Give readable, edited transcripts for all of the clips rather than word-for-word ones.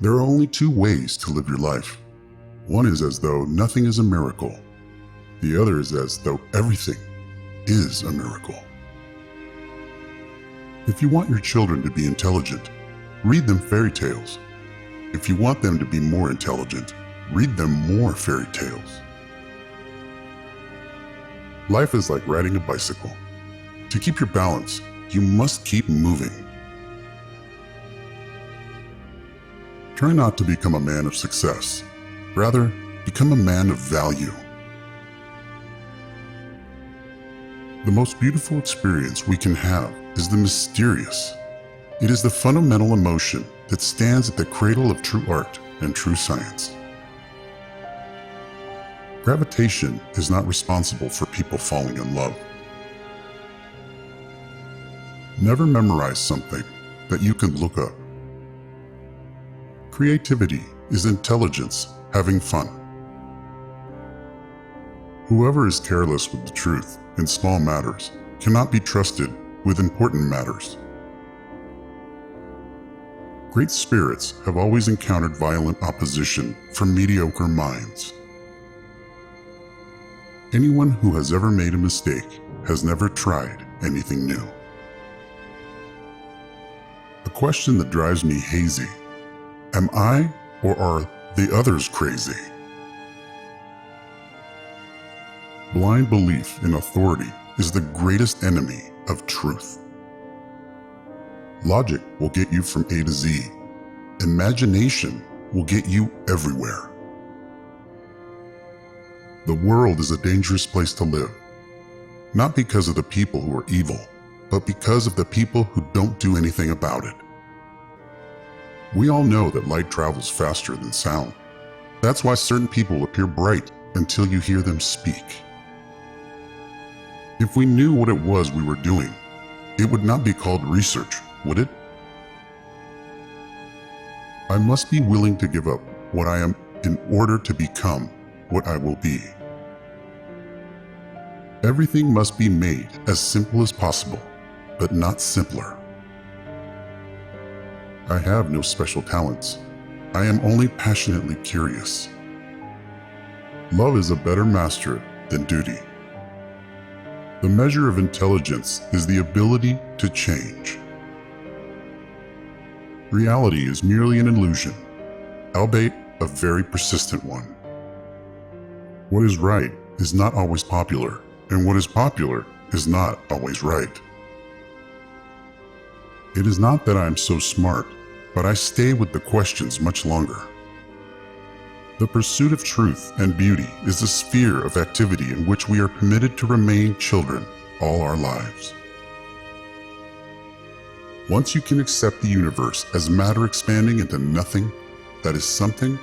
There are only two ways to live your life. One is as though nothing is a miracle. The other is as though everything is a miracle. If you want your children to be intelligent, read them fairy tales. If you want them to be more intelligent, read them more fairy tales. Life is like riding a bicycle. To keep your balance, you must keep moving. Try not to become a man of success. Rather, become a man of value. The most beautiful experience we can have is the mysterious. It is the fundamental emotion that stands at the cradle of true art and true science. Gravitation is not responsible for people falling in love. Never memorize something that you can look up. Creativity is intelligence having fun. Whoever is careless with the truth in small matters cannot be trusted with important matters. Great spirits have always encountered violent opposition from mediocre minds. Anyone who has ever made a mistake has never tried anything new. A question that drives me hazy: am I or are the others crazy? Blind belief in authority is the greatest enemy of truth. Logic will get you from A to Z. Imagination will get you everywhere. The world is a dangerous place to live, not because of the people who are evil, but because of the people who don't do anything about it. We all know that light travels faster than sound. That's why certain people appear bright until you hear them speak. If we knew what it was we were doing, it would not be called research, would it? I must be willing to give up what I am in order to become what I will be. Everything must be made as simple as possible, but not simpler. I have no special talents. I am only passionately curious. Love is a better master than duty. The measure of intelligence is the ability to change. Reality is merely an illusion, albeit a very persistent one. What is right is not always popular, and what is popular is not always right. It is not that I am so smart, but I stay with the questions much longer. The pursuit of truth and beauty is a sphere of activity in which we are permitted to remain children all our lives. Once you can accept the universe as matter expanding into nothing that is something,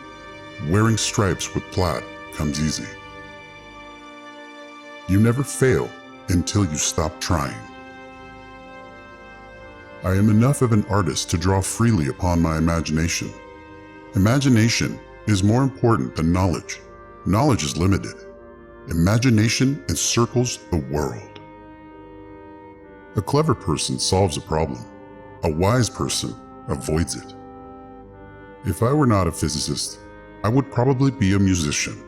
wearing stripes with plaid comes easy. You never fail until you stop trying. I am enough of an artist to draw freely upon my imagination. Imagination is more important than knowledge. Knowledge is limited. Imagination encircles the world. A clever person solves a problem. A wise person avoids it. If I were not a physicist, I would probably be a musician.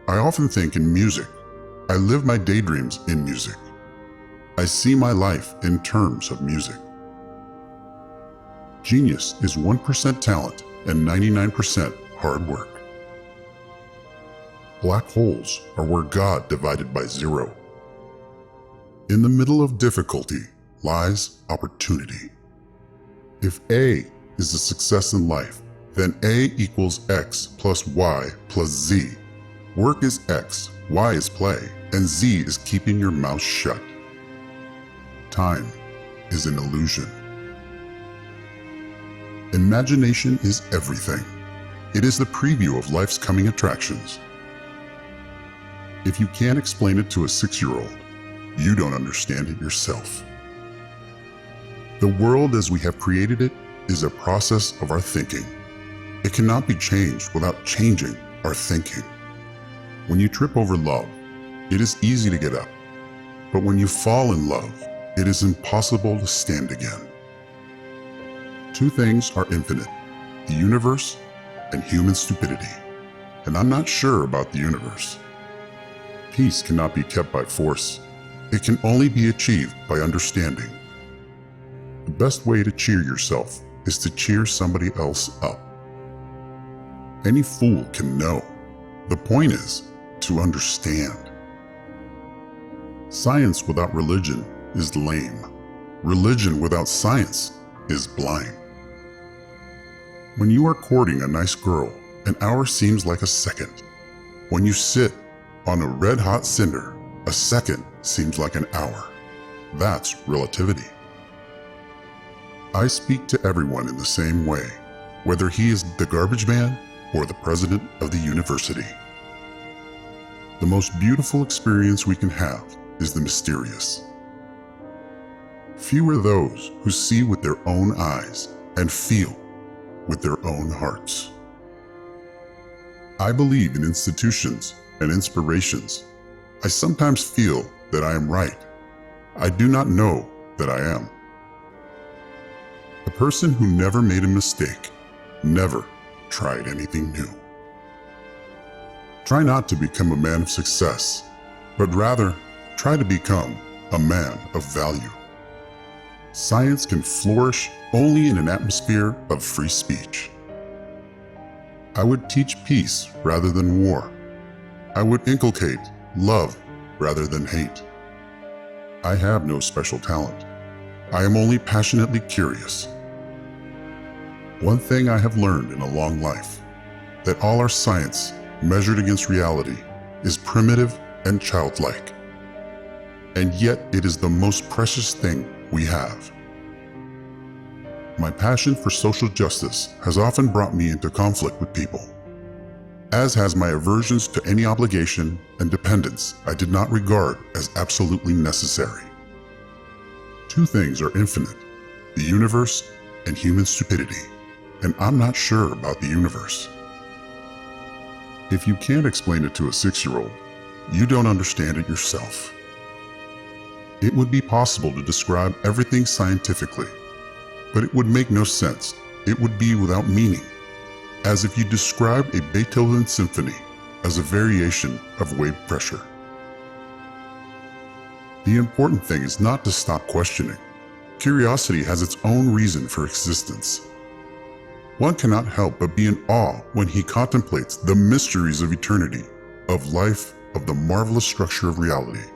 I often think in music. I live my daydreams in music. I see my life in terms of music. Genius is 1% talent and 99% hard work. Black holes are where God divided by zero. In the middle of difficulty lies opportunity. If A is a success in life, then A equals X plus Y plus Z. Work is X, Y is play, and Z is keeping your mouth shut. Time is an illusion. Imagination is everything. It is the preview of life's coming attractions. If you can't explain it to a 6-year-old, you don't understand it yourself. The world as we have created it is a process of our thinking. It cannot be changed without changing our thinking. When you trip over love, it is easy to get up. But when you fall in love, it is impossible to stand again. Two things are infinite: the universe and human stupidity. And I'm not sure about the universe. Peace cannot be kept by force. It can only be achieved by understanding. The best way to cheer yourself is to cheer somebody else up. Any fool can know. The point is to understand. Science without religion is lame. Religion without science is blind. When you are courting a nice girl, an hour seems like a second. When you sit on a red-hot cinder, a second seems like an hour. That's relativity. I speak to everyone in the same way, whether he is the garbage man or the president of the university. The most beautiful experience we can have is the mysterious. Few are those who see with their own eyes and feel with their own hearts. I believe in institutions and inspirations. I sometimes feel that I am right. I do not know that I am. A person who never made a mistake never tried anything new. Try not to become a man of success, but rather try to become a man of value. Science can flourish only in an atmosphere of free speech. I would teach peace rather than war. I would inculcate love rather than hate. I have no special talent. I am only passionately curious. One thing I have learned in a long life, that all our science measured against reality is primitive and childlike. And yet it is the most precious thing we have. My passion for social justice has often brought me into conflict with people, as has my aversions to any obligation and dependence I did not regard as absolutely necessary. Two things are infinite, the universe and human stupidity, and I'm not sure about the universe. If you can't explain it to a 6-year-old, you don't understand it yourself. It would be possible to describe everything scientifically, but it would make no sense. It would be without meaning, as if you described a Beethoven symphony as a variation of wave pressure. The important thing is not to stop questioning. Curiosity has its own reason for existence. One cannot help but be in awe when he contemplates the mysteries of eternity, of life, of the marvelous structure of reality.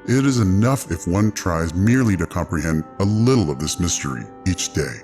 It is enough if one tries merely to comprehend a little of this mystery each day.